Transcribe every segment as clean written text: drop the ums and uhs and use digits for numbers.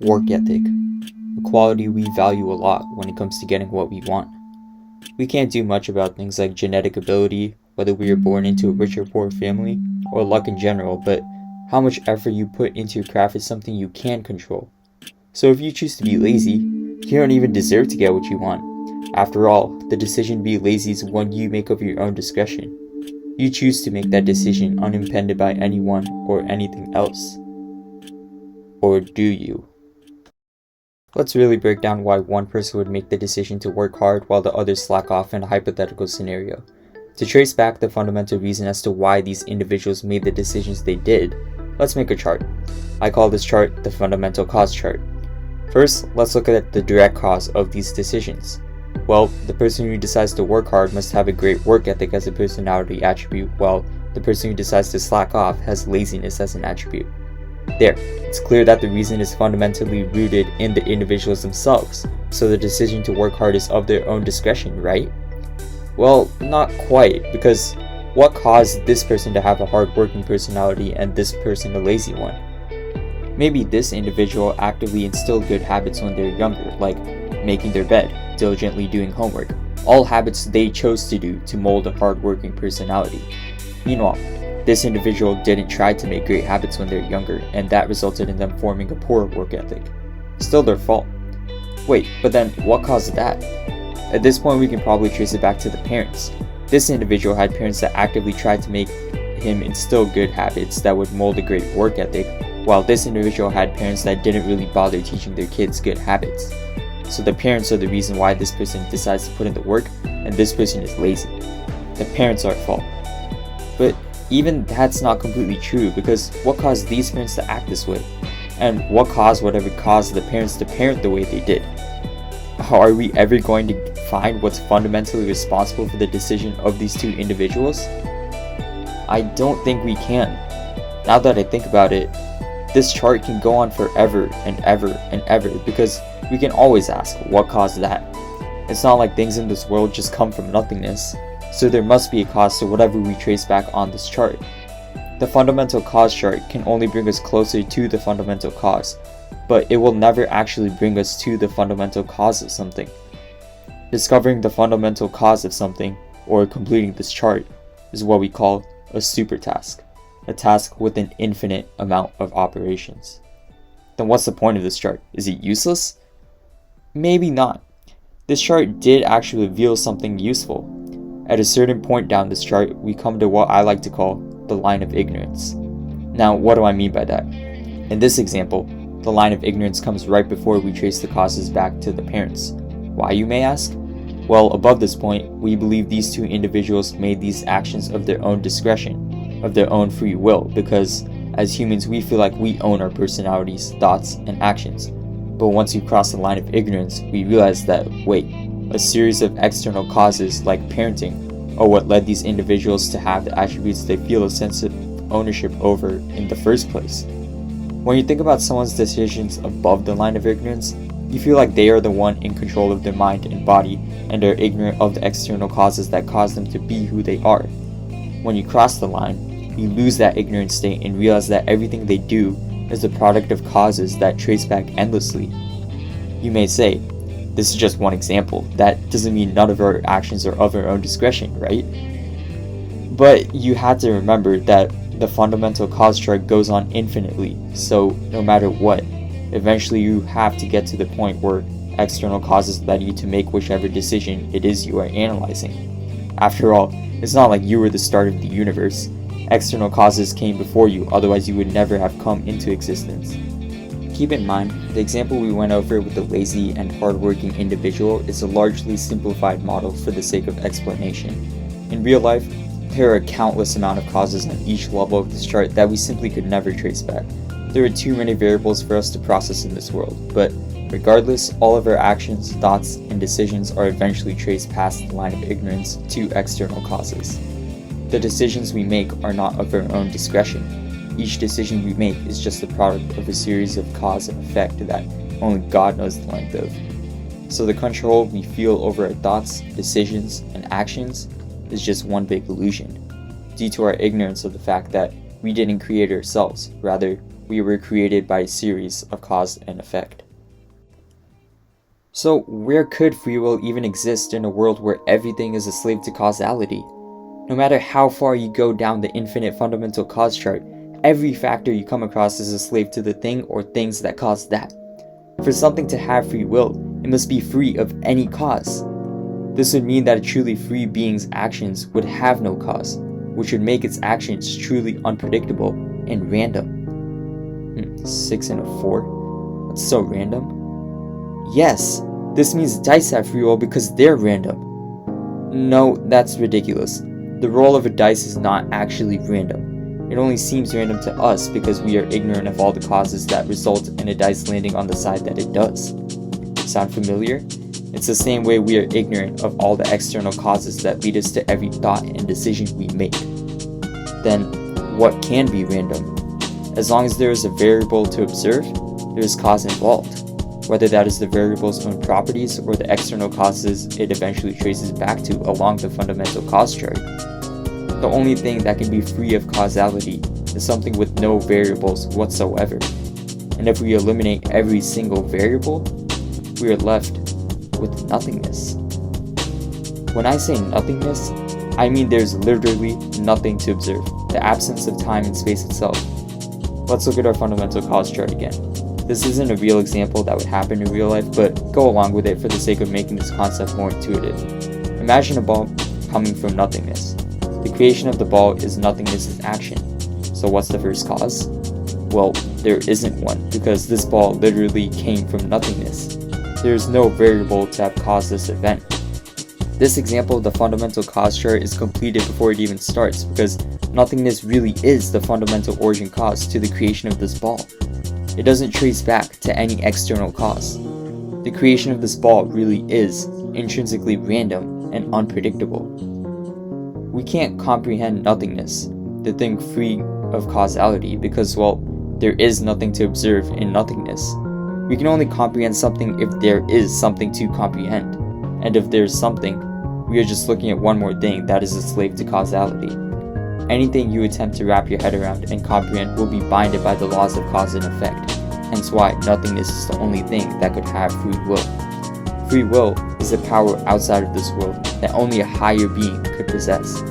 Work ethic, a quality we value a lot when it comes to getting what we want. We can't do much about things like genetic ability, whether we are born into a rich or poor family, or luck in general, but how much effort you put into your craft is something you can control. So if you choose to be lazy, you don't even deserve to get what you want. After all, the decision to be lazy is one you make of your own discretion. You choose to make that decision unimpeded by anyone or anything else. Or do you? Let's really break down why one person would make the decision to work hard while the others slack off in a hypothetical scenario. To trace back the fundamental reason as to why these individuals made the decisions they did, let's make a chart. I call this chart the fundamental cause chart. First, let's look at the direct cause of these decisions. Well, the person who decides to work hard must have a great work ethic as a personality attribute, while the person who decides to slack off has laziness as an attribute. There, it's clear that the reason is fundamentally rooted in the individuals themselves, so the decision to work hard is of their own discretion, right? Well, not quite, because what caused this person to have a hard-working personality and this person a lazy one? Maybe this individual actively instilled good habits when they're younger, like making their bed, diligently doing homework, all habits they chose to do to mold a hard-working personality. Meanwhile, this individual didn't try to make great habits when they're younger, and that resulted in them forming a poor work ethic. Still their fault. Wait, but then what caused that? At this point, we can probably trace it back to the parents. This individual had parents that actively tried to make him instill good habits that would mold a great work ethic, while this individual had parents that didn't really bother teaching their kids good habits. So the parents are the reason why this person decides to put in the work, and this person is lazy. The parents are at fault. But even that's not completely true, because what caused these parents to act this way? And what caused whatever caused the parents to parent the way they did? Are we ever going to find what's fundamentally responsible for the decision of these two individuals? I don't think we can. Now that I think about it, this chart can go on forever and ever and ever, because we can always ask what caused that. It's not like things in this world just come from nothingness, so there must be a cause to whatever we trace back on this chart. The fundamental cause chart can only bring us closer to the fundamental cause, but it will never actually bring us to the fundamental cause of something. Discovering the fundamental cause of something, or completing this chart, is what we call a super task, a task with an infinite amount of operations. Then what's the point of this chart? Is it useless? Maybe not. This chart did actually reveal something useful. At a certain point down this chart, we come to what I like to call the line of ignorance. Now, what do I mean by that? In this example, the line of ignorance comes right before we trace the causes back to the parents. Why, you may ask? Well, above this point, we believe these two individuals made these actions of their own discretion, of their own free will, because as humans we feel like we own our personalities, thoughts, and actions. But once we cross the line of ignorance, we realize that, wait, a series of external causes like parenting are what led these individuals to have the attributes they feel a sense of ownership over in the first place. When you think about someone's decisions above the line of ignorance, you feel like they are the one in control of their mind and body and are ignorant of the external causes that cause them to be who they are. When you cross the line, you lose that ignorant state and realize that everything they do is the product of causes that trace back endlessly. You may say, this is just one example. That doesn't mean none of our actions are of our own discretion, right? But you have to remember that the fundamental cause chart goes on infinitely, so no matter what, eventually you have to get to the point where external causes led you to make whichever decision it is you are analyzing. After all, it's not like you were the start of the universe. External causes came before you, otherwise you would never have come into existence. Keep in mind, the example we went over with the lazy and hardworking individual is a largely simplified model for the sake of explanation. In real life, there are a countless amount of causes on each level of this chart that we simply could never trace back. There are too many variables for us to process in this world, but regardless, all of our actions, thoughts, and decisions are eventually traced past the line of ignorance to external causes. The decisions we make are not of our own discretion. Each decision we make is just the product of a series of cause and effect that only God knows the length of. So the control we feel over our thoughts, decisions, and actions is just one big illusion, due to our ignorance of the fact that we didn't create ourselves, rather, we were created by a series of cause and effect. So where could free will even exist in a world where everything is a slave to causality? No matter how far you go down the infinite fundamental cause chart, every factor you come across is a slave to the thing or things that cause that. For something to have free will, it must be free of any cause. This would mean that a truly free being's actions would have no cause, which would make its actions truly unpredictable and random. 6 and a 4? That's so random. Yes, this means dice have free will because they're random. No, that's ridiculous. The roll of a dice is not actually random. It only seems random to us because we are ignorant of all the causes that result in a dice landing on the side that it does. Sound familiar? It's the same way we are ignorant of all the external causes that lead us to every thought and decision we make. Then, what can be random? As long as there is a variable to observe, there is cause involved, whether that is the variable's own properties or the external causes it eventually traces back to along the fundamental cause chart. The only thing that can be free of causality is something with no variables whatsoever. And if we eliminate every single variable, we are left with nothingness. When I say nothingness, I mean there's literally nothing to observe, the absence of time and space itself. Let's look at our fundamental cause chart again. This isn't a real example that would happen in real life, but go along with it for the sake of making this concept more intuitive. Imagine a ball coming from nothingness. The creation of the ball is nothingness's action. So what's the first cause? Well, there isn't one, because this ball literally came from nothingness. There is no variable to have caused this event. This example of the fundamental cause chart is completed before it even starts, because nothingness really is the fundamental origin cause to the creation of this ball. It doesn't trace back to any external cause. The creation of this ball really is intrinsically random and unpredictable. We can't comprehend nothingness, the thing free of causality, because, well, there is nothing to observe in nothingness. We can only comprehend something if there is something to comprehend, and if there's something, we are just looking at one more thing that is a slave to causality. Anything you attempt to wrap your head around and comprehend will be bounded by the laws of cause and effect, hence why nothingness is the only thing that could have free will. Free will is a power outside of this world that only a higher being could possess.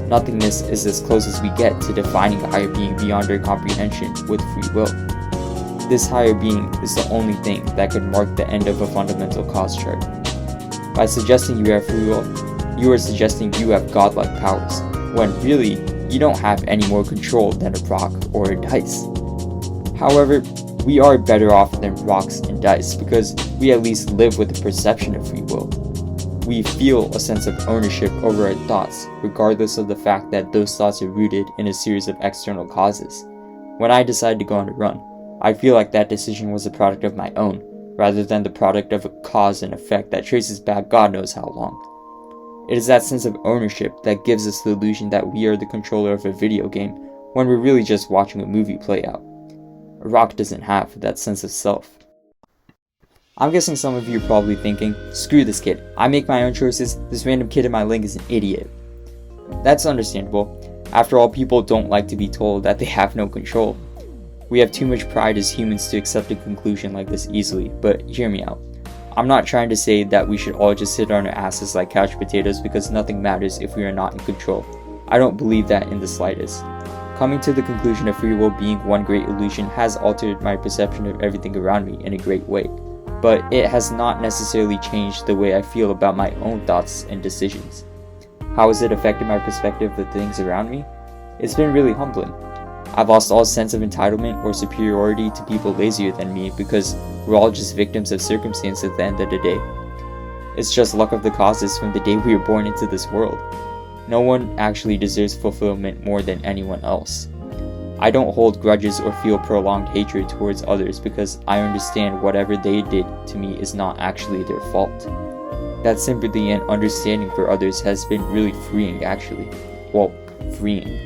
Nothingness is as close as we get to defining a higher being beyond our comprehension with free will. This higher being is the only thing that could mark the end of a fundamental cause chart. By suggesting you have free will, you are suggesting you have godlike powers, when really, you don't have any more control than a rock or a dice. However, we are better off than rocks and dice because we at least live with the perception of free will. We feel a sense of ownership over our thoughts, regardless of the fact that those thoughts are rooted in a series of external causes. When I decide to go on a run, I feel like that decision was a product of my own, rather than the product of a cause and effect that traces back God knows how long. It is that sense of ownership that gives us the illusion that we are the controller of a video game when we're really just watching a movie play out. A rock doesn't have that sense of self. I'm guessing some of you are probably thinking, screw this kid, I make my own choices, this random kid in my link is an idiot. That's understandable. After all, people don't like to be told that they have no control. We have too much pride as humans to accept a conclusion like this easily, but hear me out. I'm not trying to say that we should all just sit on our asses like couch potatoes because nothing matters if we are not in control. I don't believe that in the slightest. Coming to the conclusion of free will being one great illusion has altered my perception of everything around me in a great way, but it has not necessarily changed the way I feel about my own thoughts and decisions. How has it affected my perspective of the things around me? It's been really humbling. I've lost all sense of entitlement or superiority to people lazier than me because we're all just victims of circumstance at the end of the day. It's just luck of the causes from the day we were born into this world. No one actually deserves fulfillment more than anyone else. I don't hold grudges or feel prolonged hatred towards others because I understand whatever they did to me is not actually their fault. That sympathy and understanding for others has been really freeing actually. Well, freeing.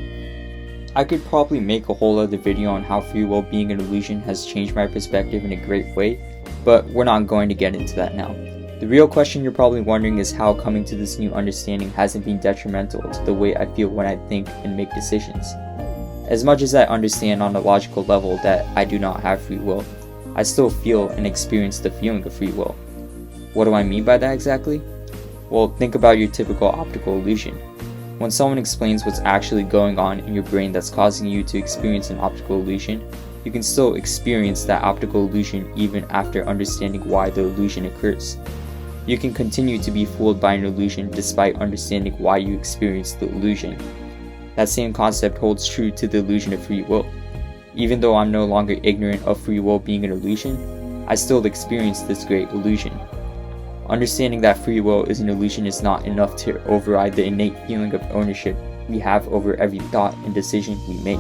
I could probably make a whole other video on how free will being an illusion has changed my perspective in a great way, but we're not going to get into that now. The real question you're probably wondering is how coming to this new understanding hasn't been detrimental to the way I feel when I think and make decisions. As much as I understand on a logical level that I do not have free will, I still feel and experience the feeling of free will. What do I mean by that exactly? Well, think about your typical optical illusion. When someone explains what's actually going on in your brain that's causing you to experience an optical illusion, you can still experience that optical illusion even after understanding why the illusion occurs. You can continue to be fooled by an illusion despite understanding why you experienced the illusion. That same concept holds true to the illusion of free will. Even though I'm no longer ignorant of free will being an illusion, I still experience this great illusion. Understanding that free will is an illusion is not enough to override the innate feeling of ownership we have over every thought and decision we make.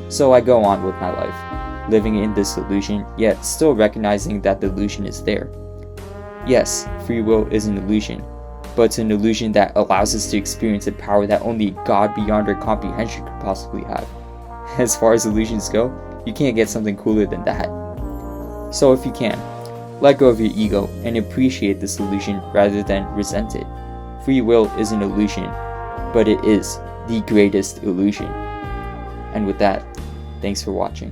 So I go on with my life, living in this illusion, yet still recognizing that the illusion is there. Yes, free will is an illusion, but it's an illusion that allows us to experience a power that only God beyond our comprehension could possibly have. As far as illusions go, you can't get something cooler than that. So if you can, let go of your ego and appreciate this illusion rather than resent it. Free will is an illusion, but it is the greatest illusion. And with that, thanks for watching.